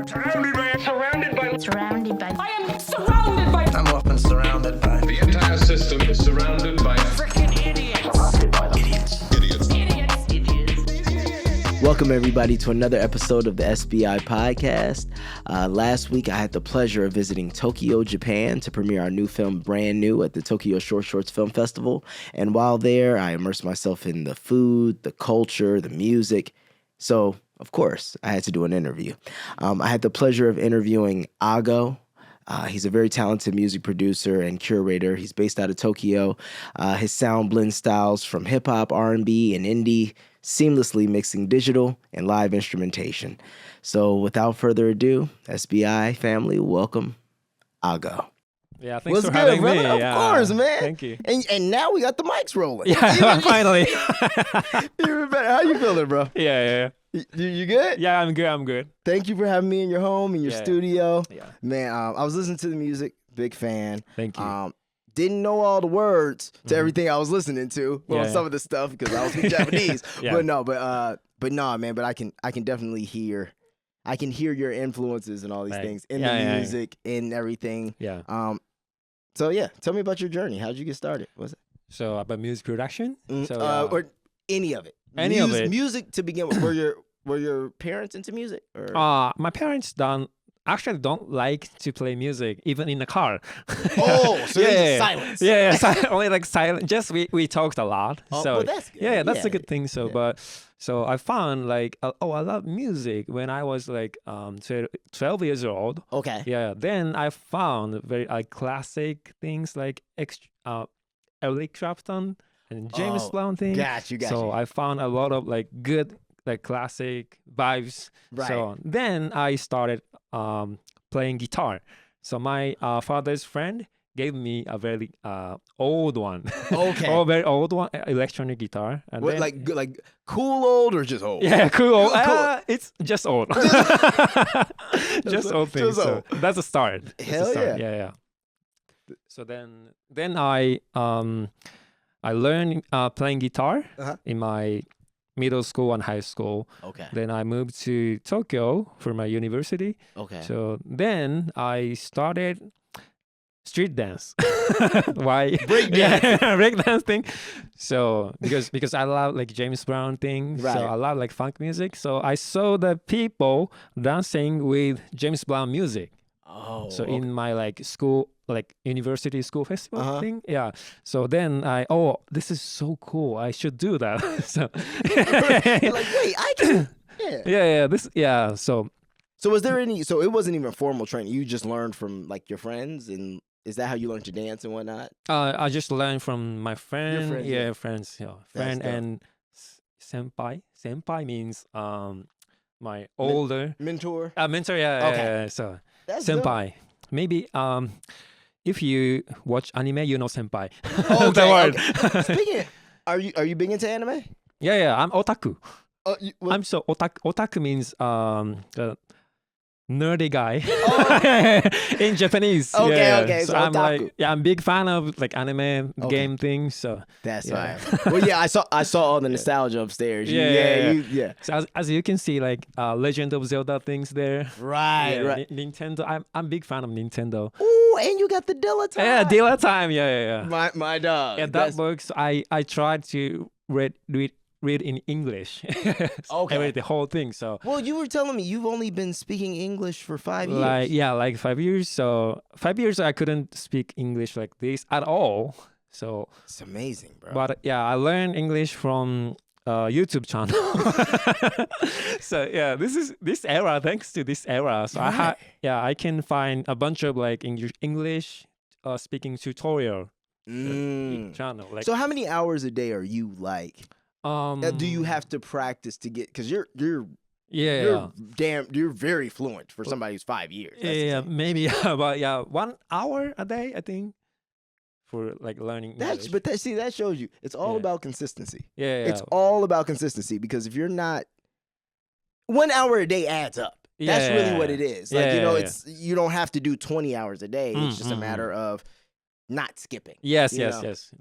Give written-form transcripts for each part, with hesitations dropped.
Surrounded by. I am surrounded by. I'm often surrounded by. The entire system is surrounded by Freaking idiots. Surrounded by them. idiots. Welcome, everybody, to another episode of the SBI podcast. Last week, I had the pleasure of visiting Tokyo, Japan to premiere our new film, Brand New, at the Tokyo Short Shorts Film Festival. And while there, I immersed myself in the food, the culture, the music. So, of course, I had to do an interview. I had the pleasure of interviewing A.G.O. He's a very talented music producer and curator. He's based out of Tokyo. His sound blends styles from hip-hop, R&B, and indie, seamlessly mixing digital and live instrumentation. So without further ado, SBI family, welcome A.G.O. Yeah, thanks What's for good, having brother? me. Of course, man. Thank you. And now we got the mics rolling. Yeah, finally. Even better. How you feeling, bro? Yeah. You good? Yeah, I'm good. Thank you for having me in your home, in your Yeah. studio. Yeah. Man, I was listening to the music, big fan. Thank you. Didn't know all the words to everything I was listening to. Well, Yeah. some of the stuff because I was speaking Japanese. Yeah. But no, man. But I can definitely hear. I can hear your influences and all these Right. things in Yeah, the yeah. music, in everything. Yeah. So yeah, tell me about your journey. How'd you get started? What's it? So about music production. So Or any of it. Any of it. Music to begin with. Were your parents into music? Or? my parents don't like to play music even in the car. Oh, so yeah, it's yeah. silence. Yeah, only like silent. Just we talked a lot. Oh, so well, that's good. yeah, that's Yeah. a good thing. So Yeah. so I found like I love music when I was like 12 years old. Okay. Yeah, then I found very classic things like Eric Clapton and James Oh, Brown thing. Got you. So I found a lot of like good like classic vibes. Right. So then I started playing guitar. So my father's friend gave me a very old one. Okay. Very old one, electronic guitar. And What, then, like cool old or just old? yeah, cool. Cool. It's just old. just old thing. just So old. that's a start. That's Hell a start. yeah. Yeah. So then I learned playing guitar Uh-huh. in my middle school and high school. Okay. Then I moved to Tokyo for my university. Okay. So then I started street dance. Why? Break break dance thing. So because I love like James Brown thing. Right. So I love like funk music. So I saw the people dancing with James Brown music. Oh. So in my like school, like university school festival Uh-huh. thing. Yeah. So then this is so cool. I should do that. So You're like, wait, I can. Yeah. So So was there any? So it wasn't even formal training. You just learned from like your friends, and is that how you learned to dance and whatnot? I just learned from my friend. friends, yeah. Friends. Yeah, That's friend dope. and senpai. Senpai means my older Mentor. mentor. Yeah. Okay. Yeah. So That's dope. senpai. Maybe if you watch anime, you know senpai. Okay, The word. okay. Speaking, are you big into anime? Yeah. I'm otaku. What? I'm so otaku. Otaku means the nerdy guy in Japanese. Okay, so I'm otaku. like, I'm big fan of like anime game things. So That's yeah. right. Well, yeah, I saw all the nostalgia upstairs. Yeah. So as you can see, like Legend of Zelda things there. Right, Yeah, right. Nintendo. I'm big fan of Nintendo. Ooh, and you got the Dilla time. Yeah, dealer time. Yeah. My dog. Yeah, that books. I tried to read in English. Okay. I read the whole thing. So Well, you were telling me you've only been speaking English for 5 years. like 5 years. So 5 years I couldn't speak English like this at all. So It's amazing, bro. but yeah, I learned English from YouTube channel. So yeah, this era. Thanks to this era, so Right. I can find a bunch of like English speaking tutorial channel. Like So how many hours a day are you like? Do you have to practice to get? Because you're yeah. you're very fluent for somebody who's 5 years. That's Yeah, insane. maybe about 1 hour a day, I think, for like learning English. That shows you it's all Yeah. about consistency. yeah. It's all about consistency because if you're not 1 hour a day adds up. That's really what it is. Like Yeah. it's you don't have to do 20 hours a day. It's just a Mm. matter of not skipping. Yes. know?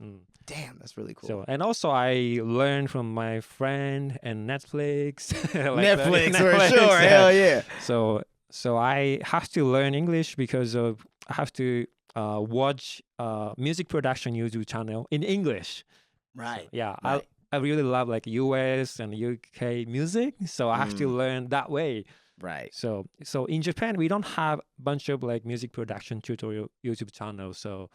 Mm. Damn, that's really cool. So and also I learned from my friend and Netflix. Like Netflix for Netflix, sure. yeah. Hell yeah. So So I have to learn English because of I have to watch music production YouTube channel in English. Right. Yeah, Right. I really love like US and UK music, so I have to learn that way. Right. So in Japan we don't have a bunch of like music production tutorial YouTube channels. So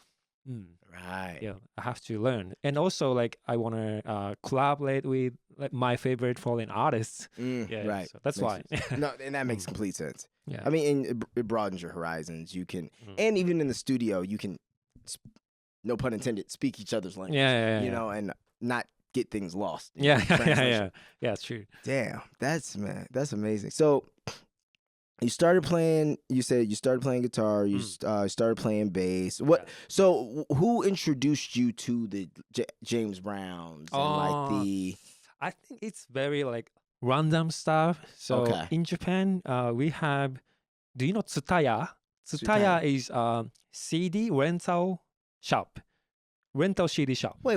Right. yeah, I have to learn. And also like I want to collaborate with like my favorite foreign artists. Yeah, Right. so that's Makes why. sense. No, and that makes complete sense. Yeah. I mean, and it broadens your horizons. You can, and even in the studio, you can, no pun intended, speak each other's language. Yeah, you know, and not get things lost. in yeah, translation. yeah, true. Damn, that's amazing. So, you started playing. You said you started playing guitar. You started playing bass. What? Yeah. So, who introduced you to the James Browns and like the? I think it's very like random stuff. So Okay. in Japan, we have. Do you know Tsutaya? Tsutaya. Tsutaya is CD rental shop, rental CD shop. Wait.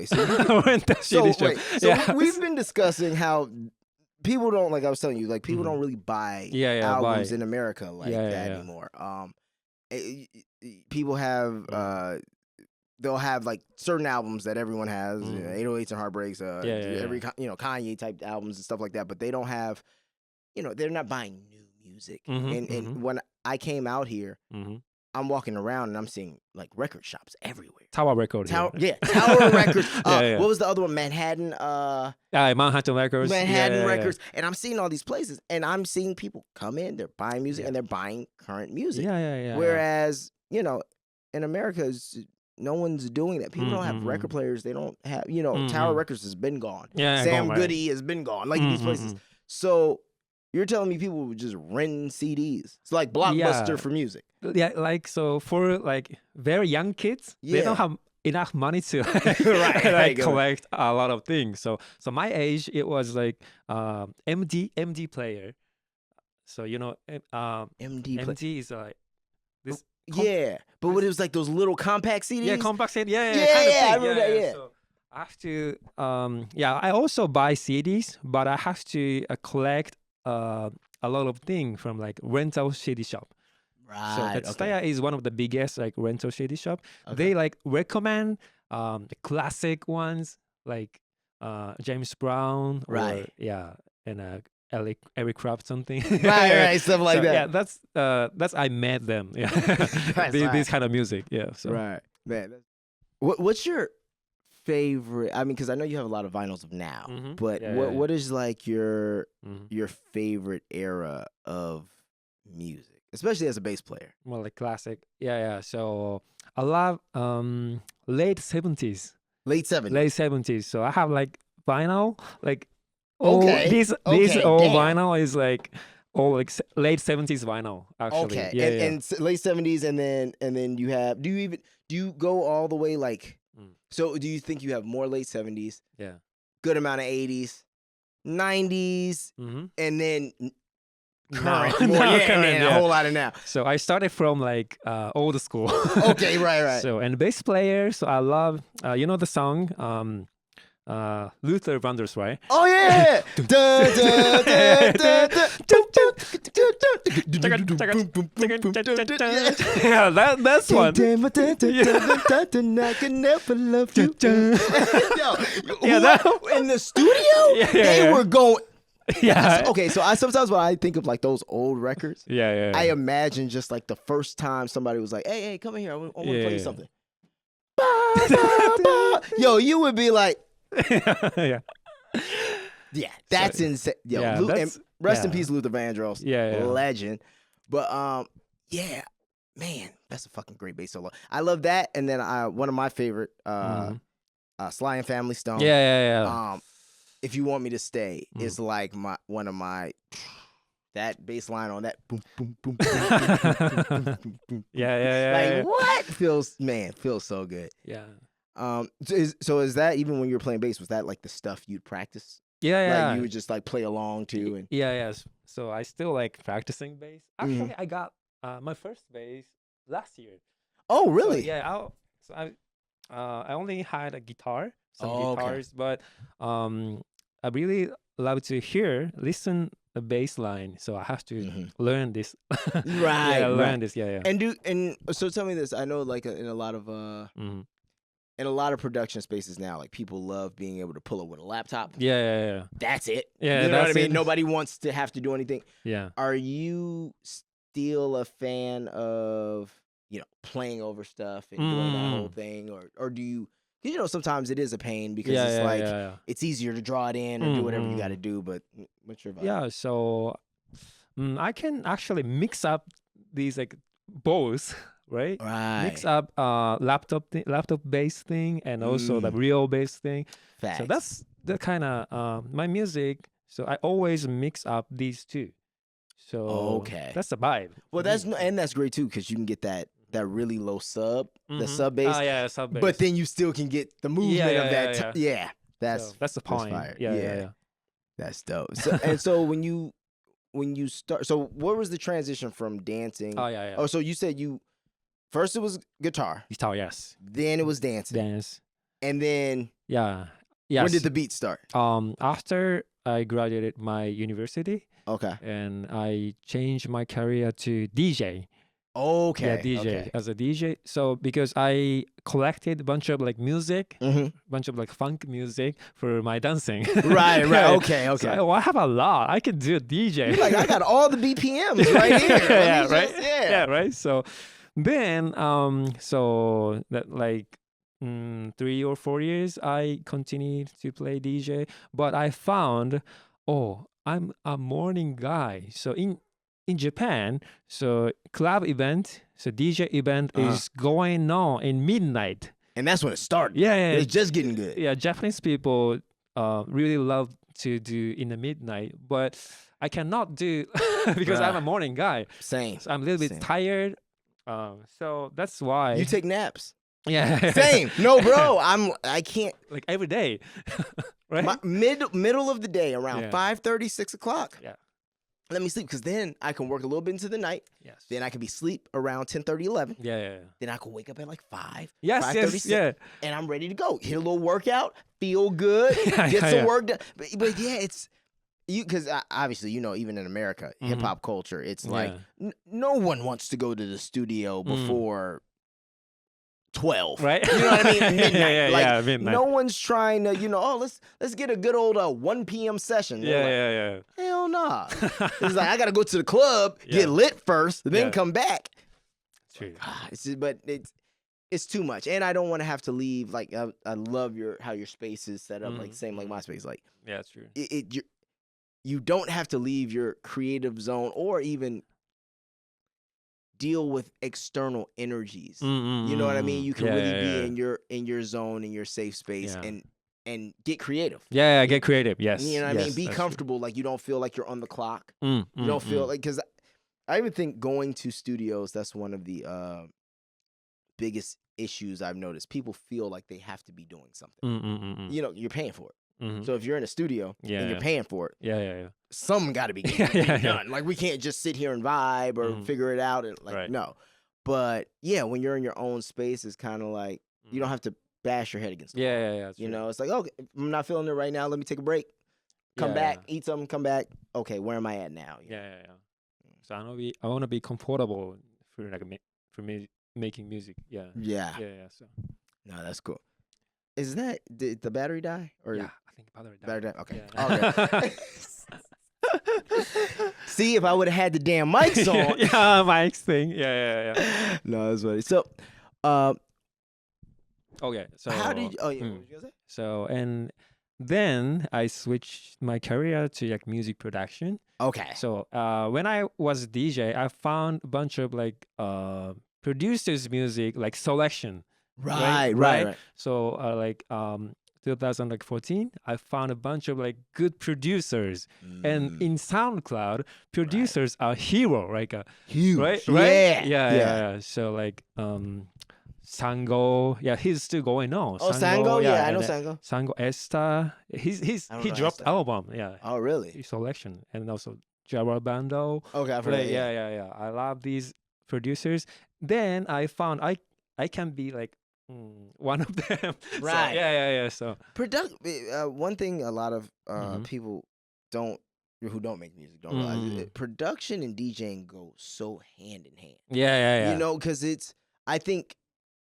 So, rental CD shop. wait. So Yeah. we've been discussing how people don't, like I was telling you, like people don't really buy albums in America like that anymore. People have they'll have like certain albums that everyone has, 808s and Heartbreaks, every Kanye type albums and stuff like that, but they don't have, they're not buying new music. And when I came out here, I'm walking around and I'm seeing like record shops everywhere. Tower Record. Tower Records. What was the other one? Manhattan. Manhattan Records. Manhattan Records. And I'm seeing all these places, and I'm seeing people come in. They're buying music, and they're buying current music. Yeah. Whereas in America, no one's doing that. People don't have record players. They don't have. Tower Records has been gone. Sam Goody has been gone. Like these places. So you're telling me people would just rent CDs? It's like Blockbuster for music. Yeah, like so for like very young kids, they don't have enough money to collect a lot of things. So my age, it was like MD player. So MD is like this. But what it was like those little compact CDs. Yeah, compact CD. Yeah, I remember that. Yeah. So I have to. I also buy CDs, but I have to collect a lot of things from like rental CD shop. Right. So Tsutaya is one of the biggest like rental CD shop. They like recommend the classic ones like James Brown or and Eric Kraft something. right, stuff like that. Yeah, that's I met them. Yeah, this kind of music. Yeah. So. Right, man. What's your favorite? I mean, because I know you have a lot of vinyls of now, but what is like your favorite era of music, especially as a bass player? Well, like classic. Yeah. So I love late 70s. Late 70s. Late 70s. So I have like vinyl, like this old vinyl is like like late 70s vinyl actually. Okay. And late 70s, and then you have. Do you go all the way like? So do you think you have more late 70s? Yeah. Good amount of 80s, 90s, and then current, a whole lot of now. So I started from like old school. Okay, right. So and bass player. So I love the song Luther Vandross, right? Oh yeah. Yeah, that's one. I can never love you. In the studio, they were going. Yeah. Okay, so sometimes when I think of like those old records, I yeah. imagine just like the first time somebody was like, "Hey, come in here. I want to play you something." Yo, you would be like, yeah, that's insane. Yo, and rest in peace, Luther Vandross. Legend. But man, that's a fucking great bass solo. I love that. And then one of my favorite, Sly and Family Stone. Yeah. If You Want Me to Stay is like one of my that bass line on that boom boom boom. Yeah. Like what feels so good. Yeah. So is that even when you were playing bass, was that like the stuff you'd practice? Yeah. Like you would just like play along to and yes. So I still like practicing bass. Actually, I got my first bass last year. Oh, really? So, I only had a guitars, but I really love to listen the bass line, so I have to Mhm. learn this. Right, Yeah, learn right. this. Yeah, yeah. And so tell me this. I know like in a lot of Mhm. in a lot of production spaces now, like people love being able to pull up with a laptop. Yeah, yeah, yeah. That's it. Yeah, You know what I that's mean? it. Nobody wants to have to do anything. Yeah. Are you still a fan of, playing over stuff and doing that whole thing? Or do you, 'cause, sometimes it is a pain because Yeah, it's yeah, like, yeah, yeah. it's easier to draw it in or do whatever you got to Mm. do. But what's your vibe? Yeah, so I can actually mix up these like both, right? Mix Right. up laptop based thing and also the Mm. real bass thing. Facts. So that's the kind of my music. So I always mix up these two. So Okay. that's the vibe. Well, for me. and that's great too because you can get that really low sub, the sub bass, Oh yeah, sub bass. but then you still can get the movement yeah, of that. yeah, Yeah, that's so that's the point. fire. Yeah, Yeah. yeah, yeah. That's dope. So, and so when you start, so what was the transition from dancing? Oh yeah, yeah. Oh, so you said first it was guitar, Guitar, yes. then it was dancing, Dance. and then Yeah. Yes. when did the beat start? After I graduated my university Okay. and I changed my career to DJ. Okay. Yeah, DJ Okay. as a DJ. So because I collected a bunch of like music, Mhm. bunch of like funk music for my dancing. Right. Right. Yeah. Okay. So I have a lot. I can do a DJ. You're like, I got all the BPMs right here. Let yeah, me right. just- yeah. Yeah, right. So then, so that like 3 or 4 years, I continued to play DJ, but I found, I'm a morning guy. So in Japan, so club event, so DJ event is going on in midnight. And that's when it started. Yeah, yeah, It's just getting good. yeah. Japanese people really love to do in the midnight, but I cannot do because I'm a Bruh. morning guy. Same. So I'm a little bit Same. tired. So that's why. You take naps. yeah. Same. No, bro. I can't. like every day, right? My middle of the day around Yeah. 5:30, 6 o'clock. Yeah. Let me sleep because then I can work a little bit into the night. yes. Then I can be asleep around 10:30, 11. Yeah, yeah, yeah. Then I can wake up at like 5. Yes, 5:36, yes, yeah. and I'm ready to go. Hit a little workout, feel good, Yeah, get yeah, some yeah. work done. But yeah, it's you because obviously even in America, hip hop culture, it's like no one wants to go to the studio before 12. Right? You know what I mean? Midnight. yeah, like, yeah, midnight. No one's trying to, let's get a good old 1 p.m. session. They're Yeah, like, yeah, hell nah. It's like I gotta go to the club, Yeah. get lit first, then Yeah. come back. True. But it's too much, and I don't want to have to leave. Like I love how your space is set up. Like same like my space. Like Yeah, it's true. you don't have to leave your creative zone or even deal with external energies. You know what I mean? You can really be in your zone, in your safe space, Yeah. and get creative. Yeah, get creative. Yes. You know what I mean? yes, Be that's comfortable. Like you don't feel like you're on the clock. true. You don't feel like because I even think going to studios, that's one of the biggest issues I've noticed. People feel like they have to be doing something. You're paying for it. So if you're in a studio Yeah, and you're yeah. paying for it, Yeah, yeah, yeah. something got to be Yeah, getting yeah, yeah. done. Like we can't just sit here and vibe or figure it out. And like Right. no, but yeah, when you're in your own space, it's kind of like you don't have to bash your head against. The wall. Yeah, yeah, yeah. You know, it's like okay, if I'm not feeling it right now. Let me take a break. Come Yeah, back, yeah. eat something. Come back. Okay, where am I at now? You know? Yeah, yeah, yeah. So I want to be comfortable for like for me making music. Yeah. Yeah. Yeah, yeah. So No, that's cool. Is did the battery die or yeah, I think battery died. battery die? Okay. Yeah. Okay. See, if I would have had the damn mics on. yeah, Mike's thing. Yeah, yeah, yeah. No, that's funny. So, Okay, so how did you? Oh yeah. mm. What was you gonna say? So and then I switched my career to like music production. Okay. So when I was DJ, I found a bunch of like producers' music like selection. Right. So like 2014, I found a bunch of like good producers, and in SoundCloud, producers are hero, like Huge. right, Yeah. So like Sango, yeah, he's still going on. Oh, Sango. Yeah, I know and then Sango. Sango Esta, I don't he know dropped Esta. album, yeah, Oh, really? his selection, and also Jara Bando. Okay, I've heard that. Yeah. I love these producers. Then I found I can be like one of them. So, Right. yeah. So One thing a lot of Mhm. people don't who don't make music don't realize it. Production and DJing go so hand in hand. Yeah. You know, because I think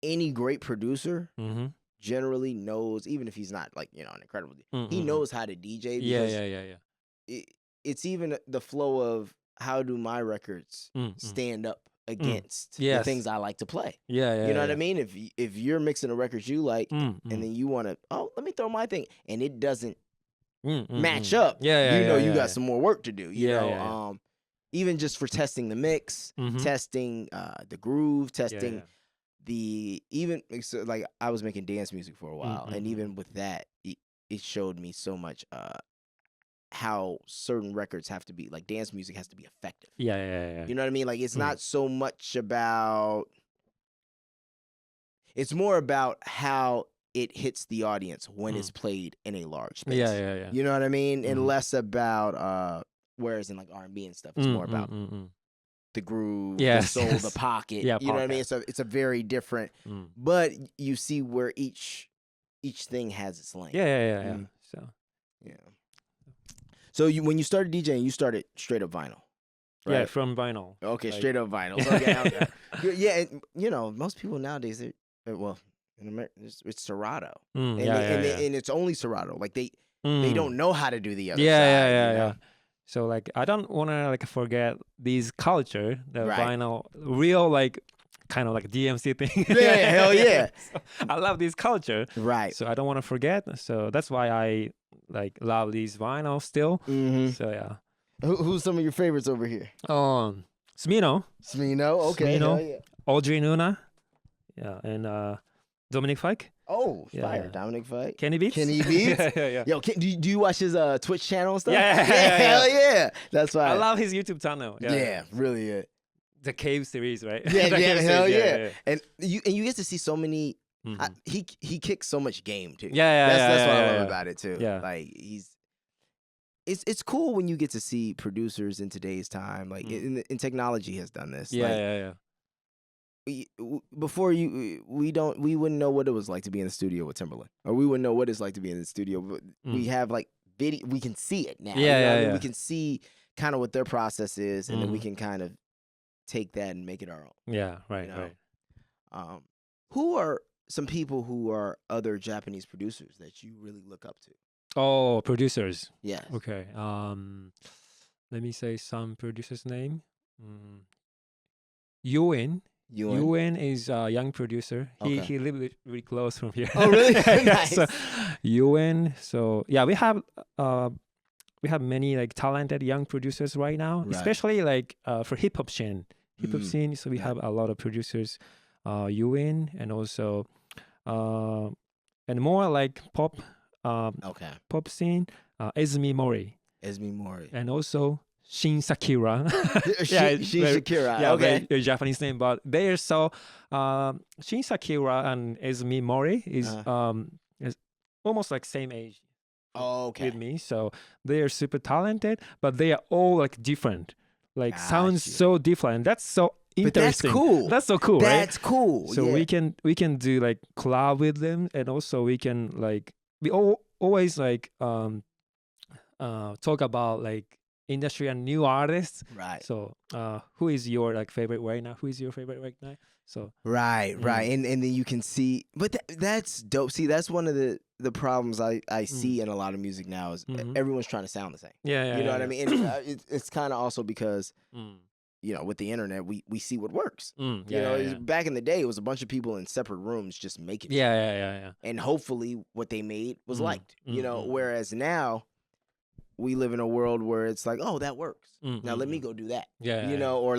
any great producer generally knows, even if he's not like, you know, an incredible, he knows how to DJ. Yeah. It's even the flow of how do my records stand up against the things I like to play. Yeah. You know what I mean? If you're mixing a record you like, and then you want to, let me throw my thing, and it doesn't match up. You got some more work to do. You know, even just for testing the mix, testing the groove, testing so, like I was making dance music for a while, and even with that, it showed me so much how certain records have to be, like dance music has to be effective. Yeah. You know what I mean? Like it's not so much about, it's more about how it hits the audience when it's played in a large space. Yeah. You know what I mean? And less about whereas in like R&B and stuff, it's more about the groove, the soul, the pocket. You know what I mean? So it's a very different, but you see where each thing has its lane. Yeah. So when you started DJing, you started straight up vinyl. Right? Yeah, from vinyl. Okay, straight up vinyl. Okay. Yeah, and, you know, most people nowadays, well, in America, it's Serato. And it's only Serato. Like they don't know how to do the other side. Yeah. So like I don't want to like forget these culture, the vinyl, real like kind of like DMC thing. Yeah, hell yeah. So I love this culture. Right. So I don't want to forget. So that's why I like love these vinyl still. So yeah. Who's some of your favorites over here? Smino. Okay. Smino, Audrey Nuna. Yeah, and Dominic Fike. Oh, fire. Dominic Fike. Kenny Beats. Yeah. Yo, do you watch his Twitch channel and stuff? Yeah. Hell yeah. That's why. I love his YouTube channel. Yeah, really good. The Cave series, right? Yeah, hell yeah. And you get to see so many. He kicks so much game too. That's what I love about it too. Yeah, like it's cool when you get to see producers in today's time. Like in technology has done this. Yeah. Before we wouldn't know what it was like to be in the studio with Timberland, or we wouldn't know what it's like to be in the studio. But we have like video, we can see it now. We can see kind of what their process is, and then we can kind of take that and make it our own. Yeah, right. Who are some people who are other Japanese producers that you really look up to? Oh, producers. Yes. Okay. Let me say some producers' name. Yuen. Yuen is a young producer. He lived really close from here. Oh, really? Nice. So, Yuen. So yeah, we have many like talented young producers right now, especially like for hip hop scene. So we have a lot of producers. Yuen, and also and more like pop. Pop scene. Ezumi Mori. And also Shin Sakura. Shin Sakura. Yeah, very Japanese name, but they are so Shin Sakura and Ezumi Mori is almost like same age. With me, so they are super talented, but they are all like different. Like sounds so different. That's so interesting. But that's cool. That's so cool, right? That's cool. So we can do like collab with them, and also we can like always like talk about like industry and new artists. Right. So who is your like favorite right now? Who is your favorite right now? So right. And then you can see, but that's dope. See, that's one of the problems I see in a lot of music now is everyone's trying to sound the same. Yeah. You know what I mean? And it's kind of also because you know, with the internet, we see what works. You know, back in the day, it was a bunch of people in separate rooms just making. Yeah. And hopefully, what they made was liked. You know, whereas now we live in a world where it's like, oh, that works. Now let me go do that. You know, or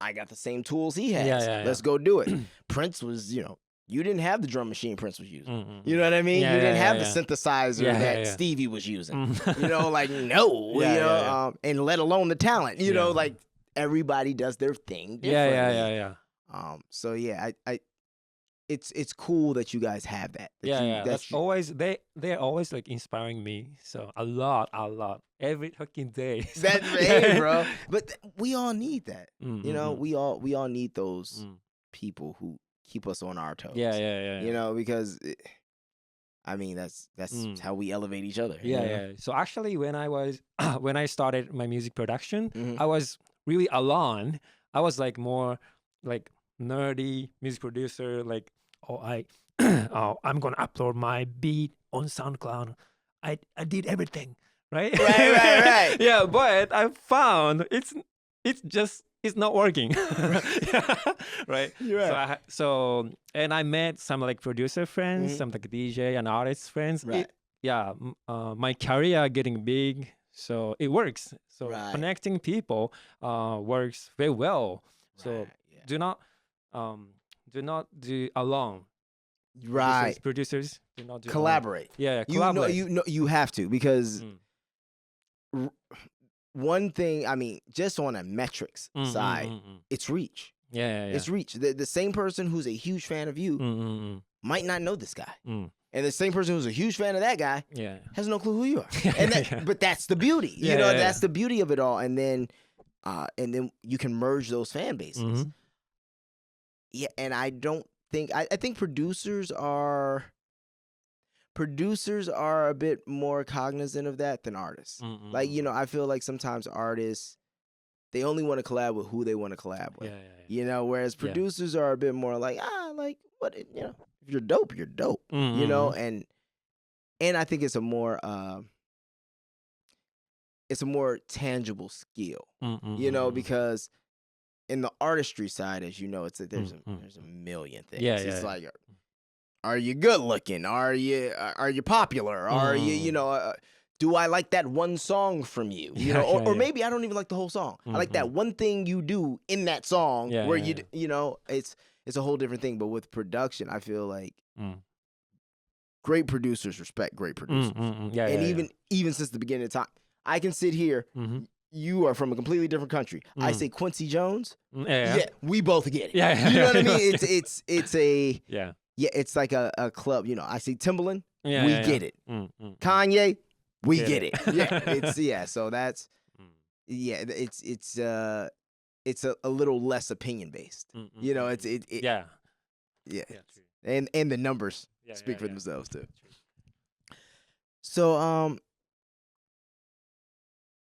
I got the same tools he has. Let's go do it. Prince was, you know, you didn't have the drum machine Prince was using. You know what I mean? You didn't have the synthesizer that Stevie was using. You know, like, no. You know, and let alone the talent. You know, like, everybody does their thing differently. Yeah. So yeah, I it's cool that you guys have that. That's always they're always like inspiring me. So a lot, every fucking day. So, that's right, bro. But we all need that. You know, we all need those people who keep us on our toes. Yeah. You know, because I mean, that's Mm. how we elevate each other. Yeah, you know? yeah. So actually, when I was when I started my music production, Mhm. I was really alone. I was like more like nerdy music producer. Like, oh, I'm gonna upload my beat on SoundCloud. I did everything, right? Right. Yeah, but I found it's not working. Yeah, right. You're So right. and I met some like producer friends, Mhm. some like DJ and artist friends. Right. My career getting big, so it works. So Right. connecting people works very well. So Right, yeah. do not do alone. Right. Producers do not do alone. Collaborate. Yeah, collaborate. You have to, because Mm. one thing, I mean, just on a metrics side, it's reach. Yeah. It's reach. The same person who's a huge fan of you might not know this guy. And the same person who's a huge fan of that guy Yeah. has no clue who you are. But that's the beauty. You know, that's the beauty of it all. And then you can merge those fan bases. Yeah, and I think producers are a bit more cognizant of that than artists. Like, you know, I feel like sometimes artists, they only want to collab with who they want to collab with. Yeah. You know, whereas producers are a bit more like, like, what, you know, if you're dope, you're dope. You know, and I think it's a more tangible skill. You know, because in the artistry side, as you know, it's like there's a million things. It's like, are you good looking? Are you popular? Are you know? Do I like that one song from you? You know, or maybe I don't even like the whole song. I like that one thing you do in that song where you know, it's a whole different thing. But with production, I feel like great producers respect great producers. Even since the beginning of time, I can sit here. You are from a completely different country. I say Quincy Jones. Yeah, we both get it. Yeah. You know what I mean? It's a Yeah. yeah. It's like a club. You know, I say Timbaland. We get it. Kanye. Kanye. We get Get it. Yeah. So that's it's a little less opinion based. You know, Yeah. yeah. True. And the numbers speak for yeah. themselves too. True. So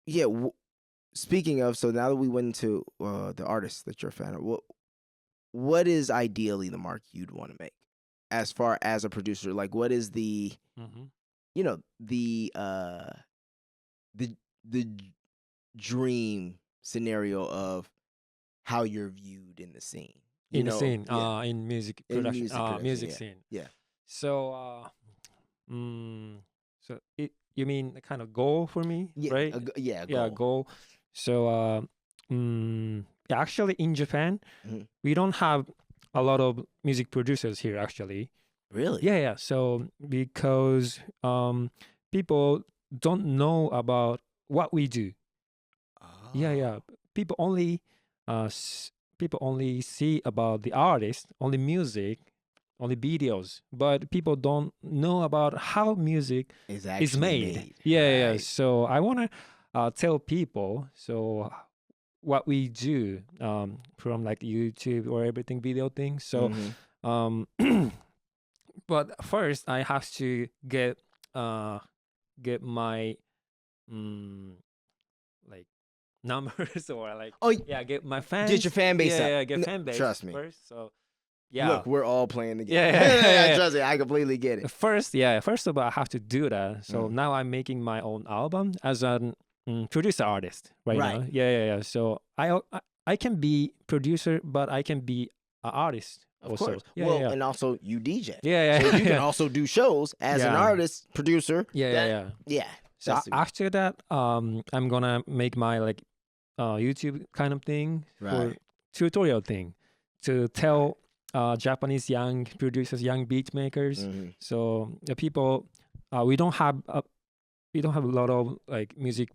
yeah. Speaking of, so now that we went into the artists that you're a fan of, what is ideally the mark you'd want to make as far as a producer? Like, what is the you know, the dream scenario of how you're viewed in the scene? You In the know? scene, Yeah. in music In production, music production, music yeah. scene. Yeah. So, you mean a kind of goal for me, Yeah, right? yeah, Yeah, goal. So, actually, in Japan, we don't have a lot of music producers here. Actually, Really? yeah. So because people don't know about what we do. Yeah. People only see about the artist, only music, only videos, but people don't know about how music Is is made. Yeah. Right. So I want to tell people what we do from like YouTube or everything video thing. So but first I have to get my like numbers or like get my fans. Get your fan base up. Yeah, get fan base. Trust me. First. So yeah. Look, we're all playing the game. Yeah. Trust me, I completely get it. First of all, I have to do that. So now I'm making my own album as a producer artist right now. Yeah. So I can be producer, but I can be an artist Of also. course. Yeah. And also you DJ. Yeah. So you can also do shows as an artist, producer. Yeah. So That's after that, I'm gonna make my like YouTube kind of thing for tutorial thing to tell Japanese young producers, young beat makers. So the people, we don't have a lot of like music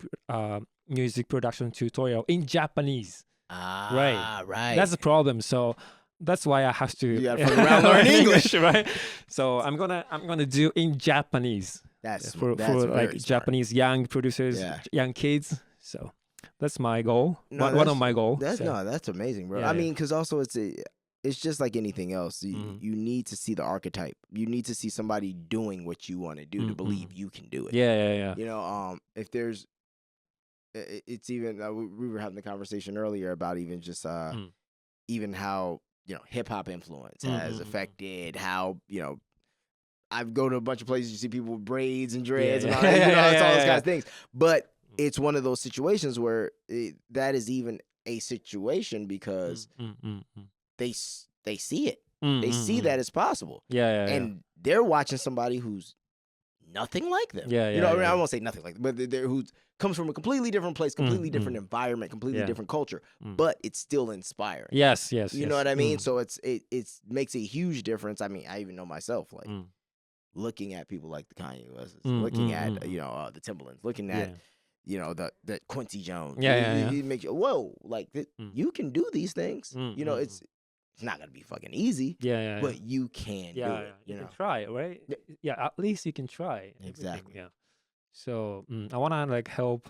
production tutorial in Japanese. Right. That's the problem. So that's why I have to. You gotta fuck around learn English, right? So I'm gonna do in Japanese. That's for very like smart. Japanese young producers, young kids. So that's my goal. One of my goals. That's amazing, bro. Yeah, I mean, because also it's it's just like anything else. Mhm. You need to see the archetype. You need to see somebody doing what you want to do to Mhm. believe you can do it. Yeah. You know, if there's, it's even we were having the conversation earlier about even just Mm. even how hip hop influence has Mhm. affected how I go to a bunch of places, you see people with braids and Yeah, dreads and yeah. all, it's all those Yeah. kind of things. But it's one of those situations where that is even a situation because they see it. They see that it's possible. Yeah. And they're watching somebody who's nothing like them. Yeah, I mean, yeah. I won't say nothing like them, but they're who comes from a completely different place, completely different environment, completely Yeah. different culture, Mm. but it's still inspiring. Yes. You know what I mean? So it makes a huge difference. I mean, I even know myself, like looking at people like the Kanye Wests, looking at the Timbalands, looking at the Quincy Jones. Yeah. It makes you whoa, like you can do these things. Mm. It's not gonna be fucking easy, Yeah. but you can do it. You can try, right? Yeah, at least you can try. Everything, Exactly. Yeah. So I wanna like help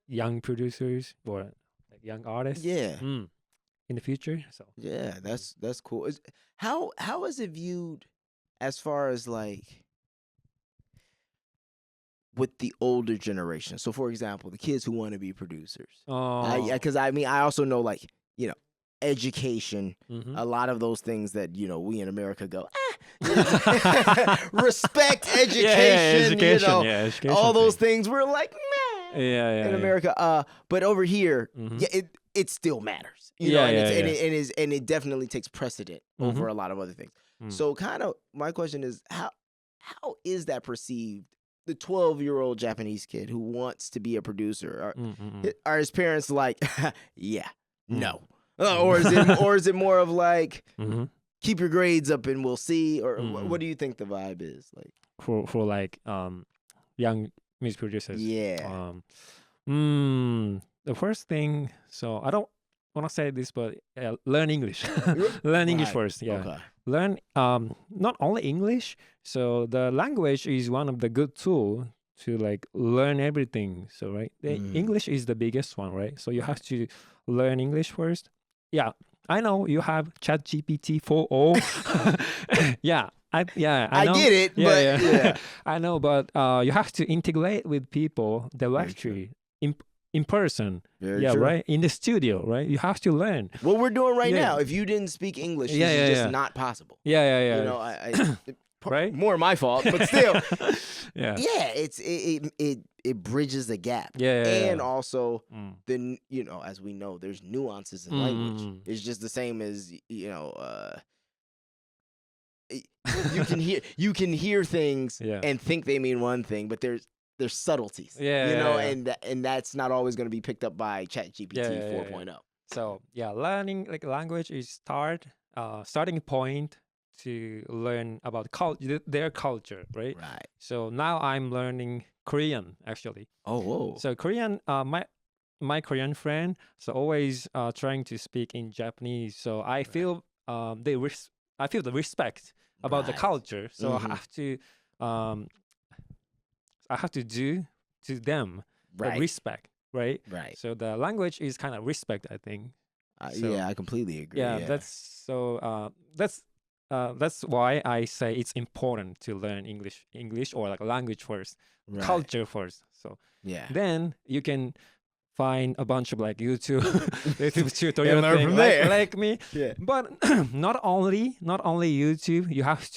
young producers or like young artists. Yeah. In the future. So Yeah, that's cool. How is it viewed as far as like with the older generation? So, for example, the kids who want to be producers. Because I mean, I also know like education. A lot of those things that we in America go respect education. education. All those things we're like Yeah. in America. But over here, it still matters. And it definitely takes precedent over a lot of other things. So kind of my question is how is that perceived? The 12-year-old Japanese kid who wants to be a producer, are his parents like, yeah, no, or is it more of like, keep your grades up and we'll see, or what do you think the vibe is like for like young music producers? Yeah. The first thing, so I don't want to say this, but learn English. Learn English first. Yeah. Okay. Learn not only English. So the language is one of the good tool to like learn everything. So right, English is the biggest one, right? So you have to learn English first. Yeah, I know you have ChatGPT 4.0. Yeah. I know. get it, but yeah. I know, but you have to integrate with people directly in person. Very yeah, true. right? In the studio, right? You have to learn. What we're doing right Yeah. now, if you didn't speak English, Yeah, this is yeah, just yeah. not possible. Yeah. I Right? more my fault, but still, Yeah. it bridges the gap. Yeah. And also, then as we know, there's nuances in language. It's just the same as you can hear things Yeah. and think they mean one thing, but there's subtleties. Yeah. And that's not always going to be picked up by ChatGPT Yeah. 4.0. So yeah, learning like language is starting point to learn about their culture, right? Right. So now I'm learning Korean actually. Oh, whoa. So Korean, my Korean friend, so always trying to speak in Japanese. So I feel I feel the respect about the Right. culture. So I have to do to them the Right. respect, right? Right. So the language is kind of respect, I think. So, Yeah, I completely agree. Yeah, that's why I say it's important to learn English or like language first, Right. culture first. So Yeah. then you can find a bunch of like YouTube tutorial And learn thing from like, there. like me. Yeah. But not only YouTube, you have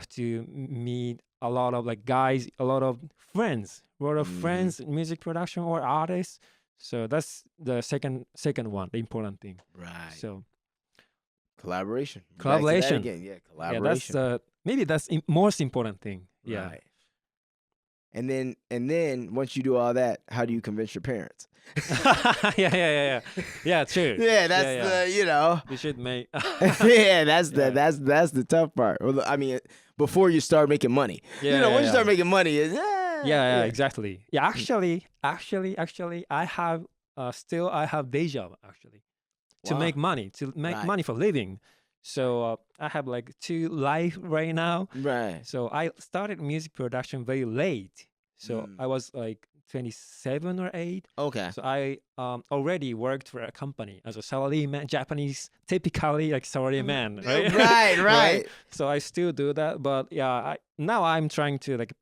to meet a lot of like guys, a lot of friends, music production or artists. So that's the second one, the important thing. Right. So Collaboration. Back to that Collaboration. again. Yeah, yeah, collaboration. that's maybe that's most important thing. Yeah. Right. And then once you do all that, how do you convince your parents? Yeah, true. Yeah, that's the We should make yeah, that's the tough part. Well, I mean, before you start making money. Once you start making money, it's yeah, exactly. Yeah, actually, I have day job actually to Wow. make money, Right. money for living. So I have like 2 life right now. Right. So I started music production very late. So I was like 27 or 8. Okay. So I already worked for a company as a salaryman, Japanese, typically like salaryman, right? Right. So I still do that, but yeah, now I'm trying to like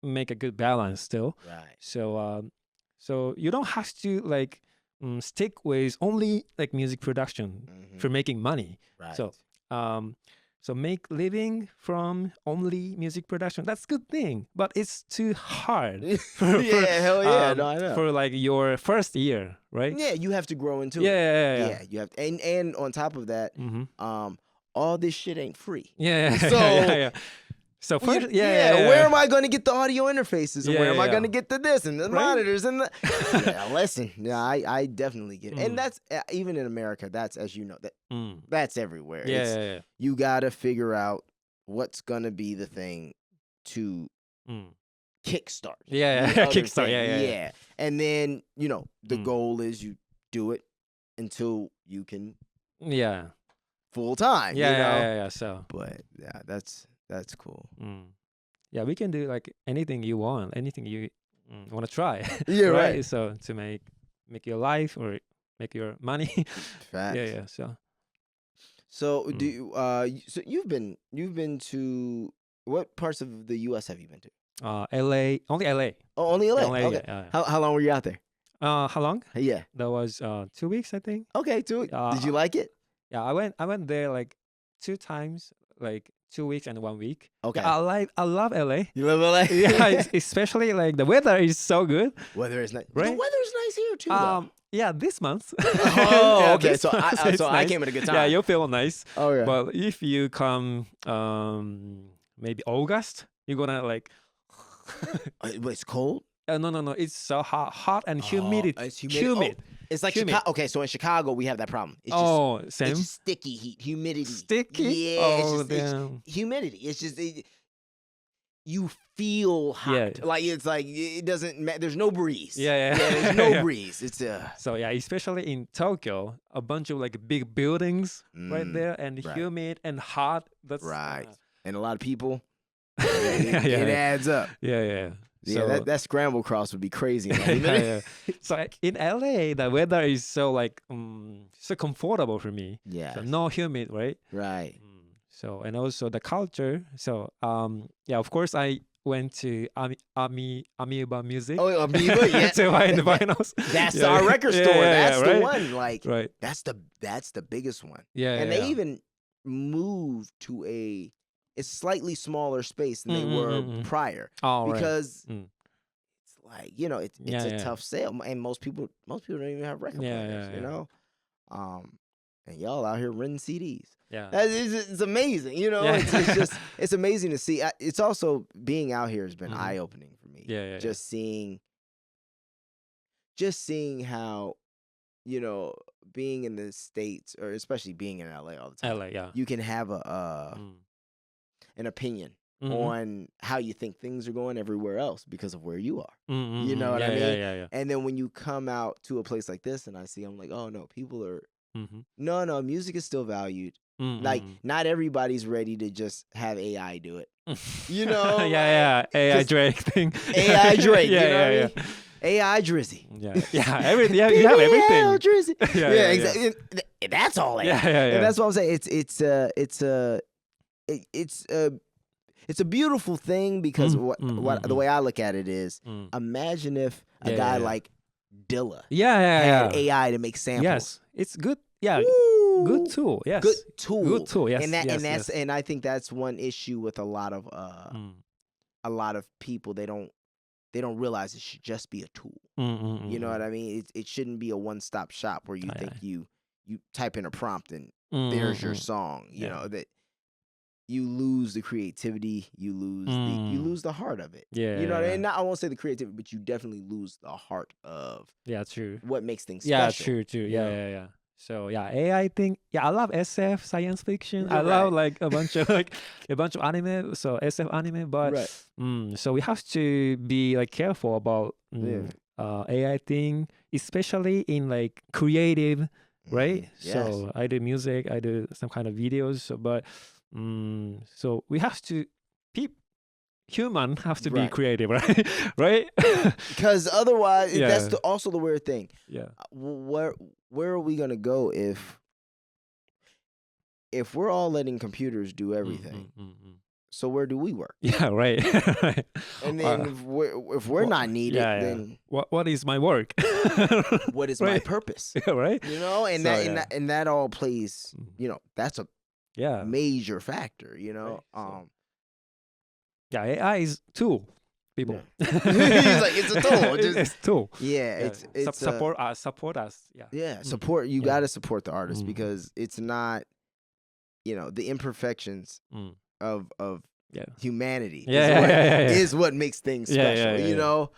make a good balance still. Right. So you don't have to like stick with only like music production for making money. Right. So make living from only music production. That's a good thing, but it's too hard. Hell yeah. No, I know. For like your first year, right? Yeah, you have to grow into it. Yeah. You have to, and on top of that, all this shit ain't free. Yeah. So So first, where am I going to get the audio interfaces? And where am I going to get the this and the monitors and the? Listen, I definitely get it, and that's even in America. That's, as you know, that's everywhere. Yeah. You got to figure out what's going to be the thing to kickstart. Kickstart. Yeah. And then the goal is you do it until you can full time. So, but yeah, that's cool. Yeah, we can do like anything you want, anything you want to try. Yeah, right. So to make your life or make your money. Facts. Yeah. So do you, so you've been to what parts of the U.S. have you been to? LA, only LA. Oh, only LA. Okay. Yeah. How long were you out there? How long? Yeah. That was 2 weeks, I think. Okay, 2 weeks. Did you like it? Yeah, I went there like 2 times, like 2 weeks and 1 week. Okay. Yeah, I love LA. You love LA? Yeah, especially like the weather is so good. Weather is nice. Right? The weather's nice here too. Though. Yeah, this month. Oh, Yeah, okay. this So month I it's I nice. came at a good time. Yeah, you'll feel nice. Oh yeah. But if you come maybe August, you're gonna like It's cold. no, it's so hot and humid. It's humid. Oh, it's like Humid. Chicago. Okay, so in Chicago we have that problem. It's just, Same. It's just sticky heat, humidity. Sticky? Yeah. Oh, it's damn. humidity. It's just you feel hot. Yeah. Like it's like it doesn't matter. There's no breeze. Yeah. There's no Yeah. breeze. It's So yeah, especially in Tokyo, a bunch of like big buildings right there, and right. humid and hot. That's right. And a lot of people. Yeah, It adds up. Yeah. Yeah, So, that scramble cross would be crazy. In that minute. So like, in LA, the weather is so like so comfortable for me. Yeah. So no humid, right? Right. So and also the culture. So of course I went to Amoeba Music. Oh, Amoeba, yeah. To buy the vinyls. That's our record store. That's the right? one. Like Right. that's the biggest one. Yeah. And they even moved to a slightly smaller space than they were prior. Oh, right. Because it's like, it's a Yeah. tough sale. And most people don't even have record players, you know? And y'all out here renting CDs. Yeah. It's amazing, Yeah. It's amazing to see. It's also, being out here has been eye-opening for me. Yeah. Just seeing how, being in the States, or especially being in LA all the time, LA, yeah. you can have an opinion on how you think things are going everywhere else because of where you are. You know what I mean? Yeah. And then when you come out to a place like this and I'm like, oh no, people are, no, music is still valued. Like, not everybody's ready to just have AI do it. You know? Yeah. AI Drake thing. AI Drake. Yeah, you know yeah. what I mean? AI Drizzy. Yeah. Everything. Yeah, you have everything. Drizzy. Yeah, exactly. That's all AI. Yeah. And that's what I'm saying. It's a beautiful thing because the way I look at it is, imagine if a guy like Dilla had AI to make samples. Yes, it's good. Yeah, Woo! good tool. Yes, Good tool. Good tool. Yes, and I think that's one issue with a lot of people. They don't realize it should just be a tool. You know what I mean? It shouldn't be a one-stop shop where you think you type in a prompt and there's your song. You know that. You lose the creativity. You lose the heart of it. Yeah, you know what I mean. Not, I won't say the creativity, but you definitely lose the heart of. Yeah, true. What makes things Yeah, special. true. Yeah. So yeah, AI thing. Yeah, I love SF, science fiction. You're I love right. like a bunch of anime. So SF anime, but Right. so we have to be like careful about AI thing, especially in like creative, right? Yes. So I do music, I do some kind of videos. So, but so we have to human have to be Right. creative, right? Right? Because otherwise, Yeah. that's also the weird thing. Yeah. Where are we gonna go if we're all letting computers do everything? So where do we work? Yeah, right. Right. And then if we're not needed, then what is my work? what is my Right. purpose? Yeah, right? You know, and So, that, yeah. and that and that all plays. You know, that's a Yeah. major factor. You know, Right, so- Yeah, AI is tool. People. He's like, it's a tool. It's tool. yeah, Yeah. it's support us. Yeah. yeah, support. You Yeah. got to support the artist Mm. because it's not, you know, the imperfections Mm. of Yeah. humanity Yeah. is what makes things Yeah, special. yeah, You yeah. know,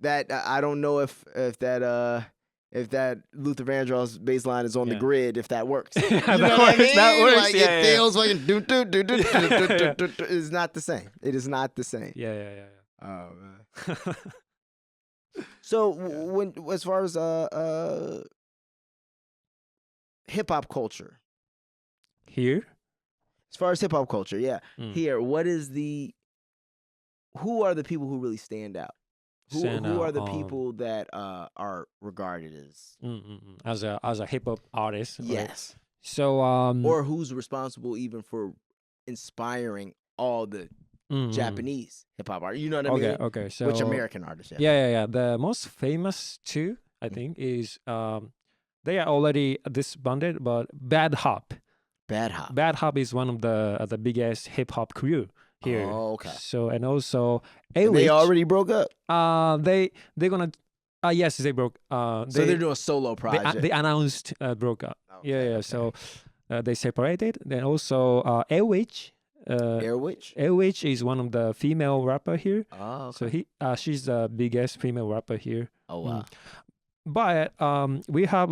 that I don't know if that Luther Vandross bass line is on the Yeah. grid, if that works. Yeah, You that know what I works, mean? that works. Like Yeah, it yeah. feels like do do do do Yeah. do. It's not the same. It is not the same. Yeah. Oh man. So when as far as hip hop culture, Here? as far as hip hop culture, yeah. Mm. Here, who are the people who really stand out? Who Stand are out, the people that are regarded as As a hip hop artist. right? yes, So or who's responsible even for inspiring all the Japanese hip hop art? You know what I mean? Okay. So Which American artists? Yeah. The most famous two, I think, is they are already disbanded, but Bad Hop. Bad Hop. Bad Hop is one of the biggest hip hop crew here. Oh, okay. So and also And they already broke up, they're gonna yes, they broke so they're doing a solo project. they announced broke up. Okay, okay. So they separated. Then also Airwitch. Airwitch. Airwitch is one of the female rapper here. Oh, So okay. she's the biggest female rapper here. Oh wow. But we have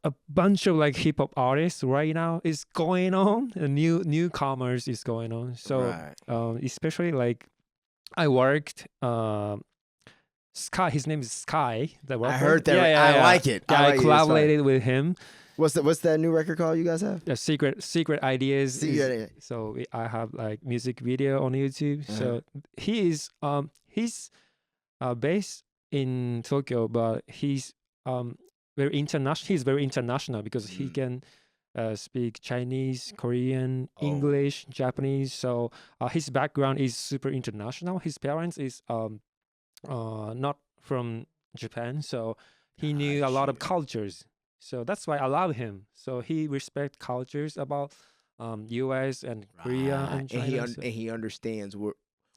a bunch of like hip hop artists right now is going on. Newcomers is going on. So Right. especially like I worked Sky. His name is Sky. The rapper. I heard that. Yeah. I like it. Yeah, I I like it. It's fine. collaborated with him. What's that new record called you guys have? The secret ideas. Secret Ideas. So I have like music video on YouTube. So he's based in Tokyo, but he's very international. He's very international because he can speak Chinese, Korean, English, Japanese. So his background is super international. His parents is not from Japan, so he knew a lot of cultures. So that's why I love him. So he respect cultures about U.S. and Korea and China. And he understands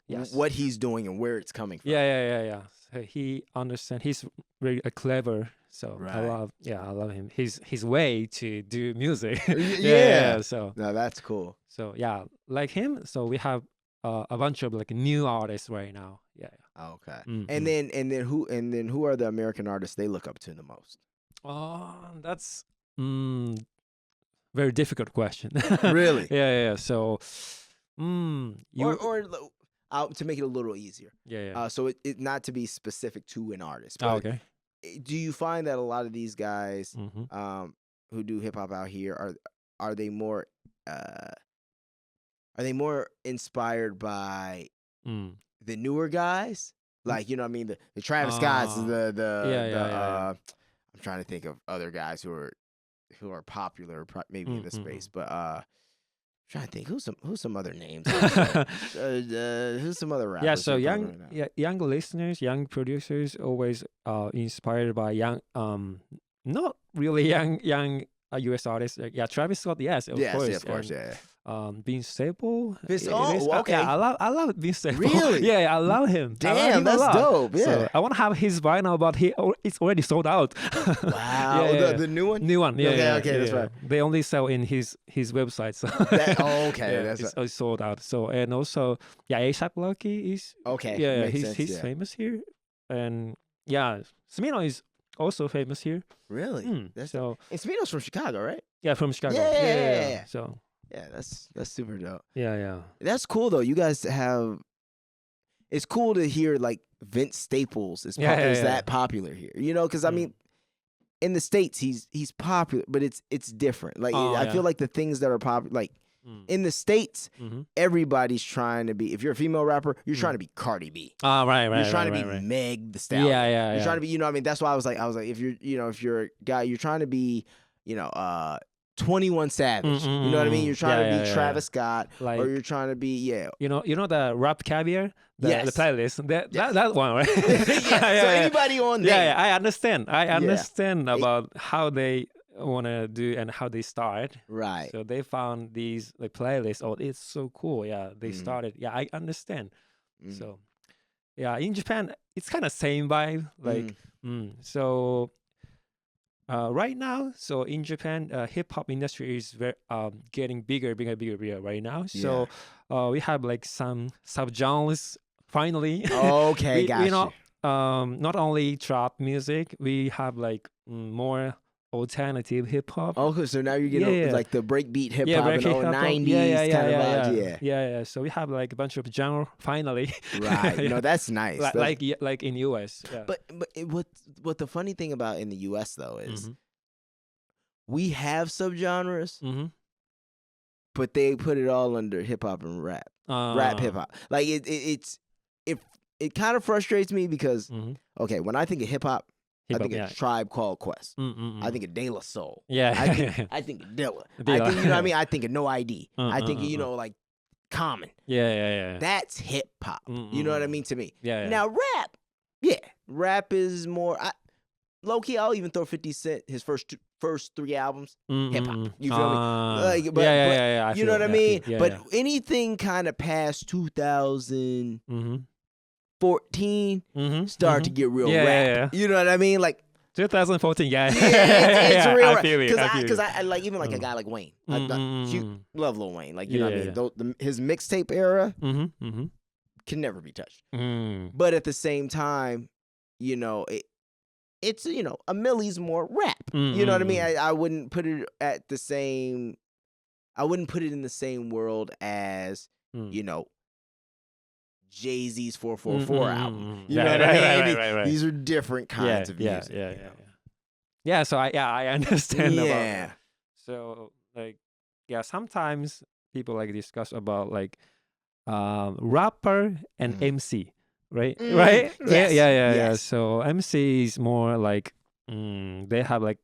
Yes. what he's doing and where it's coming from. Yeah. So he understands. He's very clever. So I Right. love him. His way to do music. Yeah. So No, that's cool. yeah, like him. So we have a bunch of like new artists right now. Yeah. Okay. Mm, And then who are the American artists they look up to the most? Oh, that's very difficult question. Really? Yeah. So, you To make it a little easier. yeah. So it not to be specific to an artist. Oh, But okay. do you find that a lot of these guys Mm-hmm. who do hip hop out here are they more inspired by Mm. the newer guys? Like, you know what I mean, the Travis Scotts, Yeah. I'm trying to think of other guys who are popular maybe in the space, but I'm trying to think who's some other names. Who's some other rappers? Yeah. So who are popular right now? young listeners, young producers, always inspired by young, not really young U.S. artists. Travis Scott. Yes, of Yes, course. yeah, of course, and, yeah. Vince Staples. Vince- it oh, is- okay. Yeah, I love Vince Staples. Really? Yeah, I love him. I love Damn, him a that's lot. dope. Yeah. So I want to have his vinyl, but it's already sold out. Wow. Yeah. The new one? New one. Yeah. Okay, that's right. They only sell in his website. So Okay, yeah, that's it's right. sold out. So and also A$AP Rocky is Okay. yeah, makes sense, he's yeah. famous here, and yeah, Smino is also famous here. Really? That's So and Smino's from Chicago, right? yeah, from Chicago. Yeah. So Yeah, that's super dope. yeah. That's cool though. You guys have. It's cool to hear like Vince Staples is that popular here. You know, because I mean, in the States he's popular, but it's different. Like I feel like the things that are popular, like In the States, Mm-hmm. everybody's trying to be. If you're a female rapper, you're trying to be Cardi B. Oh, right. You're trying to be right. Meg the Stallion. Yeah. You're trying to be. You know what I mean? That's why I was like, if you're, if you're a guy, you're trying to be, 21 Savage. You know what I mean? You're trying to be Travis Scott, Like, or you're trying to be You know the rap caviar, the Yes. playlist. That one, right? So anybody on there? Yeah, I understand. I understand about how they want to do and how they start. Right. So they found these like playlists. Oh, it's so cool. Yeah, they Mhm. started. Yeah, I understand. Mhm. So, yeah, in Japan, it's kind of same vibe. Like, so right now, so in Japan, hip hop industry is very getting bigger right now. So we have like some subgenres finally. Okay, we gotcha. not only trap music, we have like more alternative hip hop. Okay, so now you're getting like the breakbeat hip hop and break old hip hop. 90s kind of vibes. Yeah. So we have like a bunch of genre finally. Right. Yeah. No, that's nice. Like in US. Yeah. But what the funny thing about in the US though is Mhm. we have subgenres, Mhm. but they put it all under hip hop and rap hip hop. Like it kind of frustrates me because Mhm. okay, when I think of hip hop, I Hip-hop, think yeah. of Tribe Called Quest. Mm-mm-mm. I think of De La Soul. Yeah. I think of Dilla. I Dilla. think, you know what I mean? I think of No ID. I think of, Uh-uh. like Common. Yeah. That's hip hop. You know what I mean to me? Yeah. Now rap is more low key. I'll even throw 50 Cent his first three albums hip hop. You feel me? Like, but I you know feel what I it, mean? feel it. But Yeah. anything kind of past 2014 Mm-hmm. start to get real Yeah, rap. yeah. You know what I mean? Like 2014, yeah. it's real I rap. feel it. Because I like even like a guy like Wayne. I love Lil Wayne. Like you know what I mean? His mixtape era can never be touched. But at the same time, it's a Millie's more rap. You know what I mean? I wouldn't put it at the same. I wouldn't put it in the same world as Jay-Z's 444 album. You know what I mean? Right. These are different kinds of music. Yeah. So I understand about Yeah. that. So like sometimes people like discuss about like rapper and MC, right? Right? Yes. Yeah. Yes. So MC is more like they have like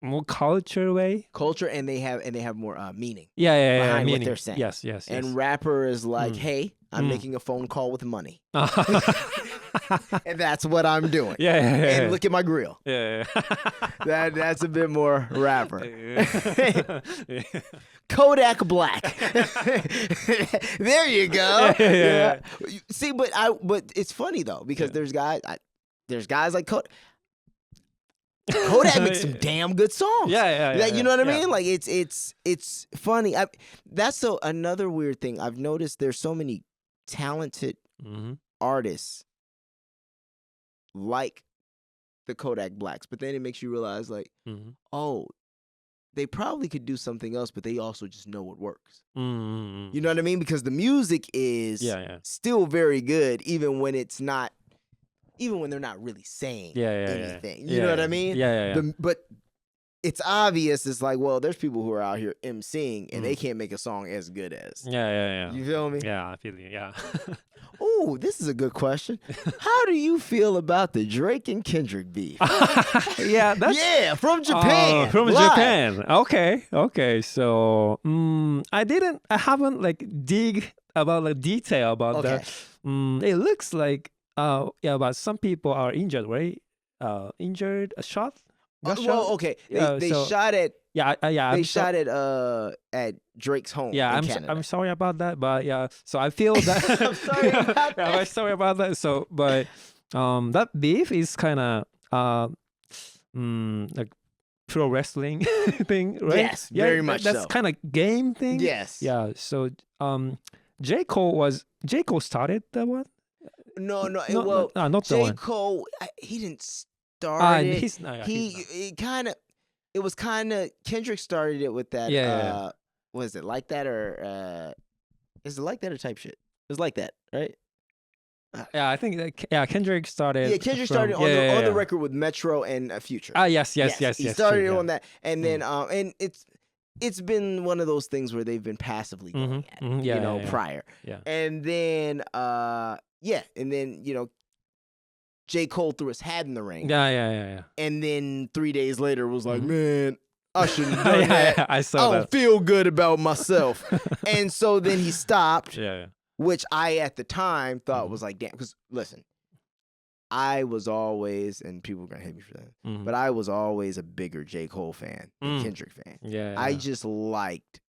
more culture way. Culture and they have more meaning. Yeah. Behind what Meaning. they're saying. Yes. And rapper is like, hey, I'm making a phone call with money. And that's what I'm doing. Yeah. And look at my grill. Yeah. That's a bit more rapper. Yeah. Kodak Black. There you go. Yeah. See, but it's funny though because there's guys like Kodak. Kodak makes some damn good songs. Yeah. You know what I mean? Like it's funny. That's another weird thing. I've noticed there's so many talented artists like the Kodak Blacks, but then it makes you realize like, oh, they probably could do something else, but they also just know what works. You know what I mean? Because the music is still very good, even when it's not. Even when they're not really saying anything. You know what I mean? Yeah. But it's obvious. It's like, well, there's people who are out here emceeing and they can't make a song as good as. Yeah. You feel me? Yeah, I feel you. Yeah. Oh, this is a good question. How do you feel about the Drake and Kendrick beef? That's from Japan. From Live. Japan. Okay. So I haven't like dig about like detail about that. It looks like but some people are injured, right? Injured, a shot. Well, okay. They shot at. They shot at Drake's home. Yeah, in Canada. I'm sorry about that, but so I feel that. I'm sorry about that. I'm sorry about that. So, but that beef is kind of like pro wrestling thing, right? Yes, very much That's so. kind of game thing. Yes. Yeah. So J.Cole started that one. No. not the J. one. Cole, he didn't start it. He's not. It was kind of Kendrick started it with that. Yeah. Was it like that or is it like that or type shit? It was like that, right? Yeah, I think Kendrick started. Yeah, Kendrick started on the record with Metro and Future. Yes. He started on that, and then and it's been one of those things where they've been passively going at it, Yeah, prior. Yeah. And then, J. Cole threw his hat in the ring. Yeah. And then 3 days later was like, man, I shouldn't have done that. I saw I don't that. feel good about myself. And so then he stopped, Yeah. which I at the time thought was like, damn. Because listen, I was always, and people are going to hate me for that, but I was always a bigger J. Cole fan than Kendrick fan. Yeah. I just liked,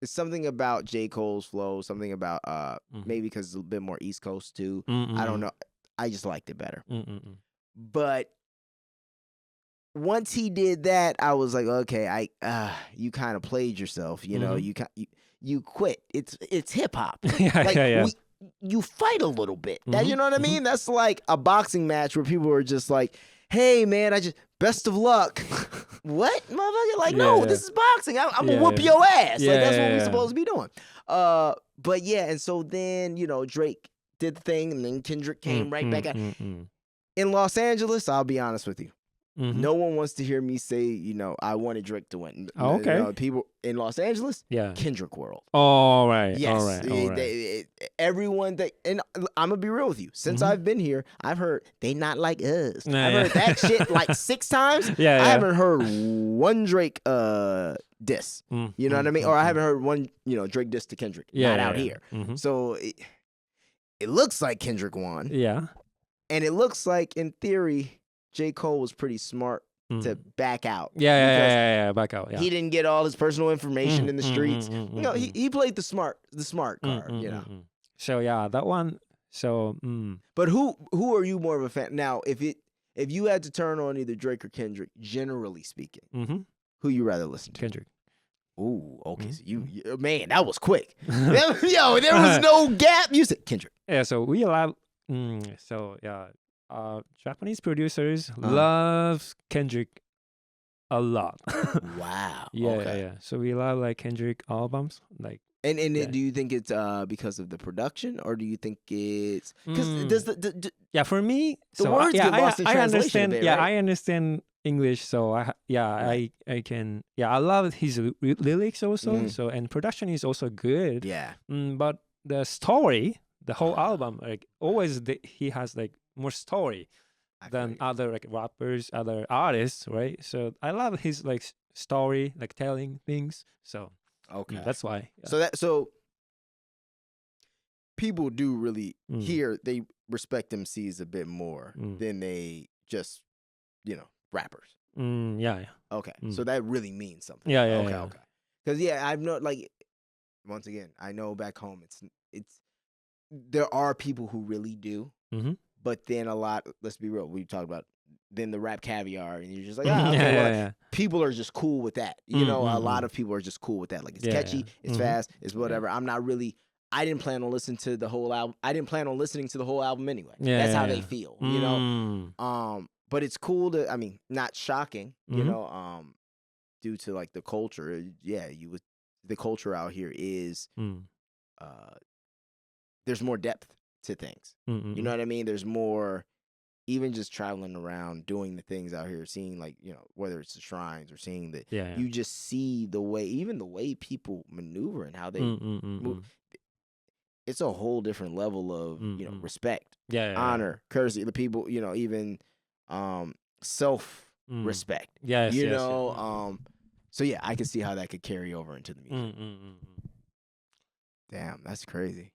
it's something about J. Cole's flow, something about, maybe because it's a bit more East Coast too. I don't know. I just liked it better. But once he did that, I was like, okay, you kind of played yourself. You know, you quit. It's hip hop. You fight a little bit. You know what I mean? That's like a boxing match where people are just like, hey man, best of luck. What, motherfucker? Like, no, this is boxing. I'm gonna whoop your ass. Like that's what we're supposed to be doing. But yeah, and so then Drake did the thing, and then Kendrick came right back out. In Los Angeles, I'll be honest with you. No one wants to hear me say, I wanted Drake to win. Oh, okay. People in Los Angeles, Kendrick world. All right. Yes. All right. Everyone and I'm gonna be real with you. Since I've been here, I've heard they not like us. I've heard that shit like 6 times. I haven't heard one Drake diss. You know what I mean? Or I haven't heard one, Drake diss to Kendrick. Not out here. So it looks like Kendrick won. Yeah. And it looks like, in theory, J. Cole was pretty smart to back out. Yeah, back out. Yeah. He didn't get all his personal information in the streets. He played the smart card, So yeah, that one. So But who are you more of a fan? Now, if you had to turn on either Drake or Kendrick, generally speaking, who you rather listen to? Kendrick. Ooh, okay. So you man, that was quick. There was no gap. You said Kendrick. Yeah, so we allow Japanese producers love Kendrick a lot. Wow. Yeah. So we love like Kendrick albums, like. And do you think it's because of the production, or do you think it's because for me, the words get lost in I translation understand. a bit, right? I understand English, so I can. I love his lyrics also. So and production is also good. Yeah. But the story, the whole album, like always, he has like more story than other like rappers, other artists, right? So I love his like story, like telling things. So that's why. Yeah. So people do really here, they respect MCs a bit more than they just rappers. Okay. So that really means something. Okay. Because I've known, like, once again, I know back home it's there are people who really do, but then a lot. Let's be real. We talked about then the rap caviar, and you're just like, people are just cool with that. A lot of people are just cool with that. Like it's catchy, it's fast, it's whatever. I'm not really. I didn't plan on listening to the whole album. I didn't plan on listening to the whole album anyway. That's how they feel, But it's cool to. I mean, not shocking, due to like the culture. The culture out here is, there's more depth to things. You know what I mean? There's more, even just traveling around, doing the things out here, seeing like, whether it's the shrines or seeing that, you just see the way people maneuver and how they move. It's a whole different level of, respect, honor, courtesy. The people, even self-respect. So I can see how that could carry over into the music. Damn, that's crazy.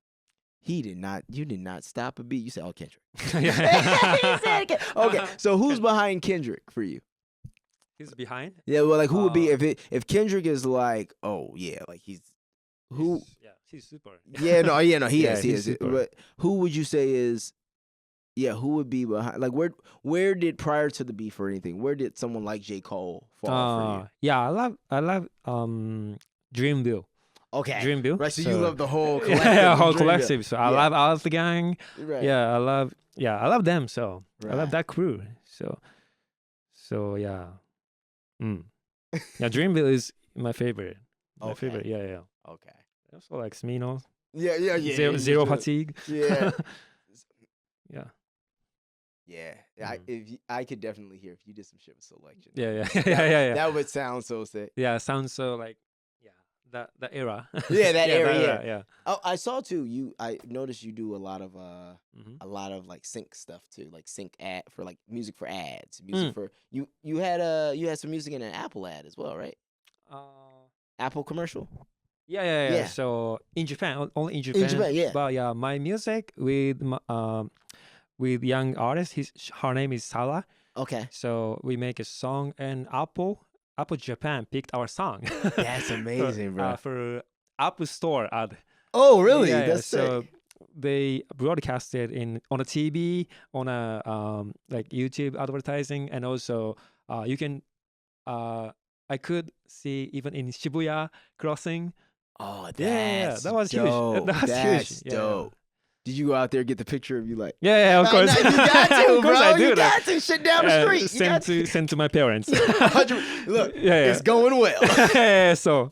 You did not stop a beat. You said, Kendrick. He said, okay, so who's behind Kendrick for you? He's behind? Yeah, well, like who would be if Kendrick is like, like he's who? He's super. He is. But who would you say is? Yeah, who would be behind? Like, where did prior to the beef or anything? Where did someone like J. Cole fall for you? Yeah, I love Dreamville. Okay, Dreamville. Right, so you love the whole collective. Whole collective. So I love Alpha Gang. Right. Yeah, I love them. So I love that crew. So yeah. Dreamville is my favorite. My favorite. Yeah. Okay. Also like Smino. Yeah. Zero Fatigue. Yeah. Yeah. Yeah, I could definitely hear if you did some shit with Selection. Yeah, yeah. That would sound so sick. Yeah, sounds so like, yeah, that era. Yeah, that era. Yeah. Oh, I saw too. I noticed you do a lot of Mhm. like sync stuff too, like sync ad for like music for ads, music for you had some music in an Apple ad as well, right? Uh, Apple commercial. yeah. Yeah. So in Japan, only in Japan. Japan, yeah. But yeah, my music with young artist. Her name is Sala. Okay. So we make a song, and Apple Japan picked our song. That's amazing, bro. For Apple Store ad. Oh, really? Yeah, That's so sick. they broadcasted on a TV, on a like YouTube advertising, and also you can I could see even in Shibuya crossing. Oh, that's Yeah, that was huge. dope. That was That's huge. Yeah. dope. Did you go out there and get the picture of you like? Yeah, of course. You got to, Of course bro. I do You that. got to shit down the street. You got Send to my parents. 100 Look, Yeah. it's going well. Yeah, so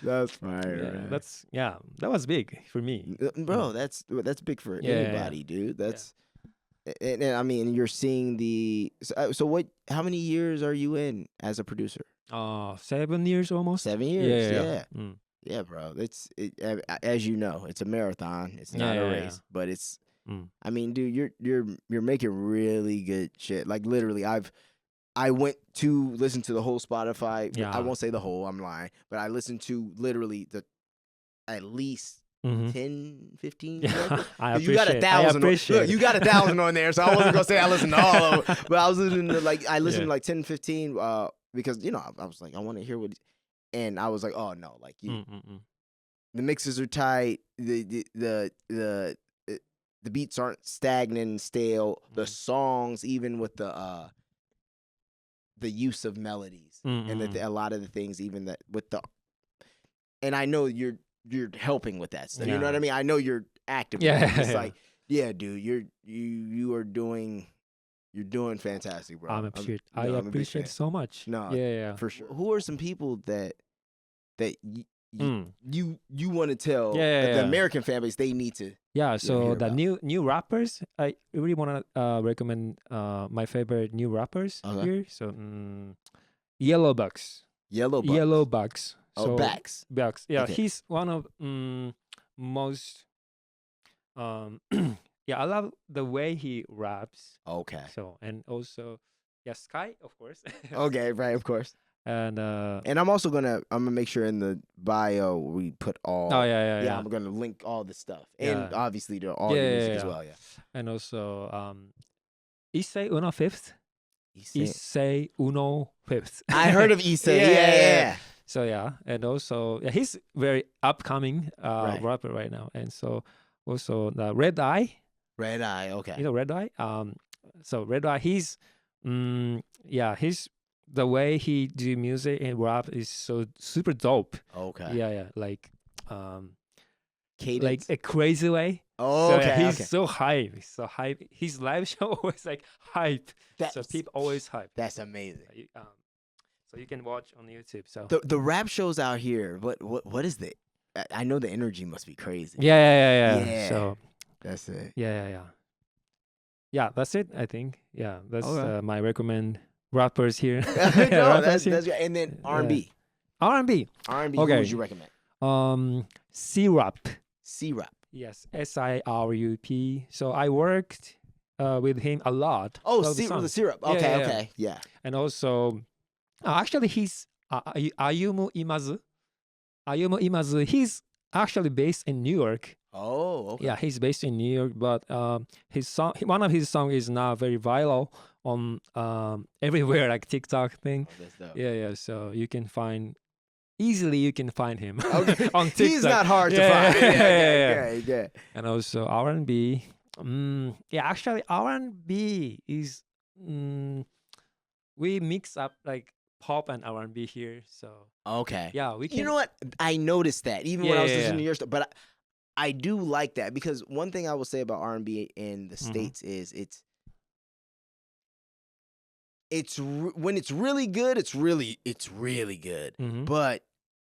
That's fire. yeah, that was big for me. Bro, that's big for Yeah, anybody, dude. That's and I mean, you're seeing the so what? How many years are you in as a producer? 7 years almost. 7 years. Yeah. Mm. Yeah, bro. As you know, it's a marathon. It's not a race, but it's. Mm. I mean, dude, you're making really good shit. Like literally, I went to listen to the whole Spotify. Yeah. I won't say the whole. I'm lying, but I listened to literally at least Mhm. 10, 15. Yeah, I You got 1,000. Look, you got 1,000 on there, so I wasn't gonna say I listened to all of them, but I was listening to to like 10, 15, because I was like I want to hear what, and I was like, oh no, like you, the mixes are tight, the beats aren't stagnant and stale, the songs even with the use of melodies and a lot of the things even that with the, and I know you're helping with that stuff. You know what I mean? I know you're active. Yeah. It's like, yeah, dude, you are doing fantastic, bro. I I'm a big appreciate fan. so much. No, Yeah. for sure. Who are some people that Mm. you want to tell Yeah, that the yeah. American fan base they need to? Yeah, so hear the about. new rappers, I really want to recommend my favorite new rappers Okay. here. So Yellow Bucks. Yellow Bucks. Yellow Bucks. Oh, So Backs. Bucks. Yeah, Okay. he's one of most yeah, I love the way he raps. Okay. So and also Sky, of course. Okay, right, of course. And And I'm gonna make sure in the bio we put all. oh yeah. I'm gonna link all the stuff and Yeah. obviously to all your music as Yeah. well. Yeah. And also Issei Uno Fifth. Issei. Issei Uno Fifth. I heard of Issei. Yeah. So and also he's very upcoming Right. rapper right now, and so also the Red Eye, Red Eye. Okay. you know Red Eye. So Red Eye, he's he's the way he do music and rap is so super dope. Okay. Yeah, like Cadence. like a crazy way. Oh, So, okay. he's Okay. so hype. He's so hype. His live show always like hype. So That's- people always hype. That's amazing. So you can watch on YouTube. So The rap shows out here. What is the? I know the energy must be crazy. yeah. Yeah. So That's it. yeah. That's it. I think. Yeah, that's Okay. my recommend rappers here. No, Rappers that's here. great. And then R&B. R&B. R&B. Okay. Who would you recommend? C-Rap. C-Rap. Yes, SIRUP. So I worked with him a lot. Oh, of the the songs. syrup. Yeah, Okay. yeah. Okay. Yeah. And also, actually, he's Ayumu Imazu. Ayumu Imazu. He's actually based in New York. Oh. Okay. Yeah, he's based in New York, but one of his songs is now very viral on everywhere, like TikTok thing. Oh, that's dope. Yeah. So you can find him Okay. on TikTok. He's not hard to Yeah, find. yeah. Yeah. And also R&B. Actually R&B is we mix up like pop and R&B here. So Okay. yeah, we can. You know what? I noticed that even when I was Yeah, listening yeah. to your stuff, but I do like that because one thing I will say about R&B in the States is when it's really good, it's really good. Mhm. But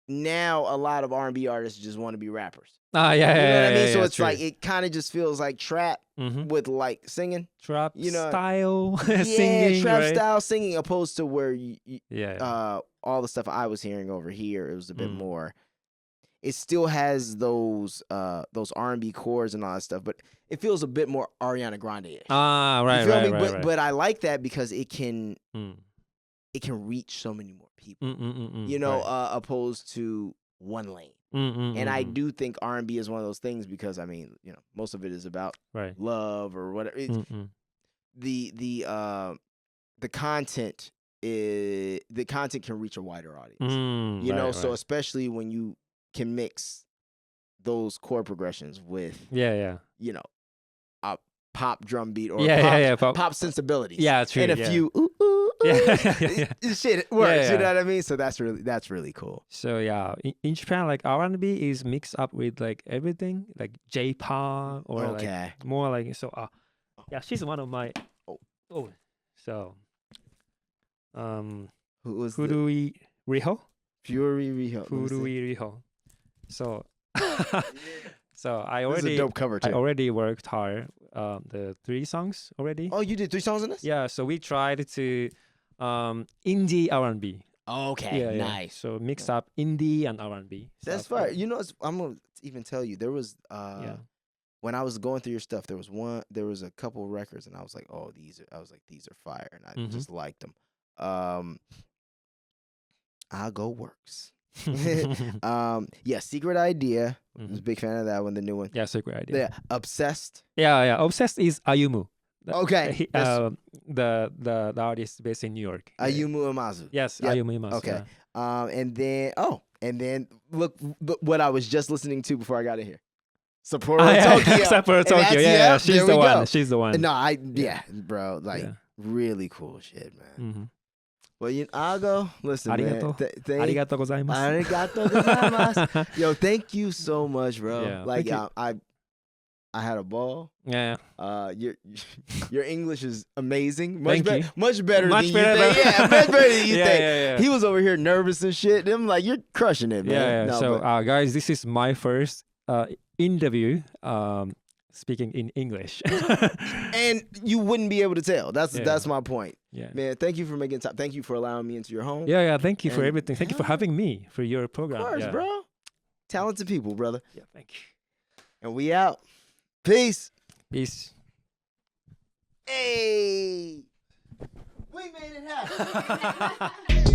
now a lot of R&B artists just want to be rappers. Yeah, You know what I mean? yeah, So it's true. like it kind of just feels like trap with like singing. Trap you know, style Yeah, singing, trap right? style singing, opposed to where Yeah. all the stuff I was hearing over here, it was a bit more. It still has those R&B chords and all that stuff, but it feels a bit more Ariana Grande-ish. Right, you feel right, me? right, right. But I like that because it can reach so many more people. You know, right. opposed to one lane. And I do think R&B is one of those things because I mean, you know, most of it is about right. love or whatever. The content can reach a wider audience. You know, right, so right. especially when you can mix those chord progressions with Yeah. you know, a pop drum beat or pop sensibilities. Yeah, true. And a few ooh, ooh, ooh. Yeah. Shit, it works. Yeah. You know what I mean? So that's really cool. So yeah, in Japan, like R&B is mixed up with like everything, like J-pop or like more like so. Yeah, she's one of my. So, Who was Furui Riho? Fury Riho? Furui Riho. So, so I This is a dope cover too. I already worked hard. The 3 songs already. Oh, you did 3 songs in this? Yeah. So we tried to indie R&B. Okay, Yeah. nice. So mix up indie and R&B. That's stuff. fine. You know, I'm gonna even tell you there was when I was going through your stuff, there was a couple records, and I was like, oh, these are fire, and I just liked them. A.G.O works. Secret Idea. I was a big fan of that one, the new one. Yeah, Secret Idea. Yeah, Obsessed. Yeah. Obsessed is Ayumu. Okay. The artist based in New York. Ayumu Amazu. Yes, Yep. Ayumu Amazu. Okay. Yeah. And then look what I was just listening to before I got in here. Sapporo Tokyo. Tokyo. Sapporo Tokyo. Yeah. She's the one. She's the one. No, bro, like really cool shit, man. Well, A.G.O, listen, Arigato. man. Arigato gozaimasu. Arigato gozaimasu. Yo, thank you so much, bro. Yeah, like, I had a ball. Yeah. Your English is amazing. Thank you. Much better than you better think. Yeah, much better than you think. Yeah. He was over here nervous and shit. I'm like, you're crushing it, man. Yeah. No, So, guys, this is my first interview. Speaking in English. And you wouldn't be able to tell. That's my point. Yeah. Man, thank you for making time. Thank you for allowing me into your home. Yeah. Thank you for everything. Thank you for having me for your program. Of course, bro. Talented people, brother. Yeah, thank you. And we out. Peace. Peace. Hey. We made it happen.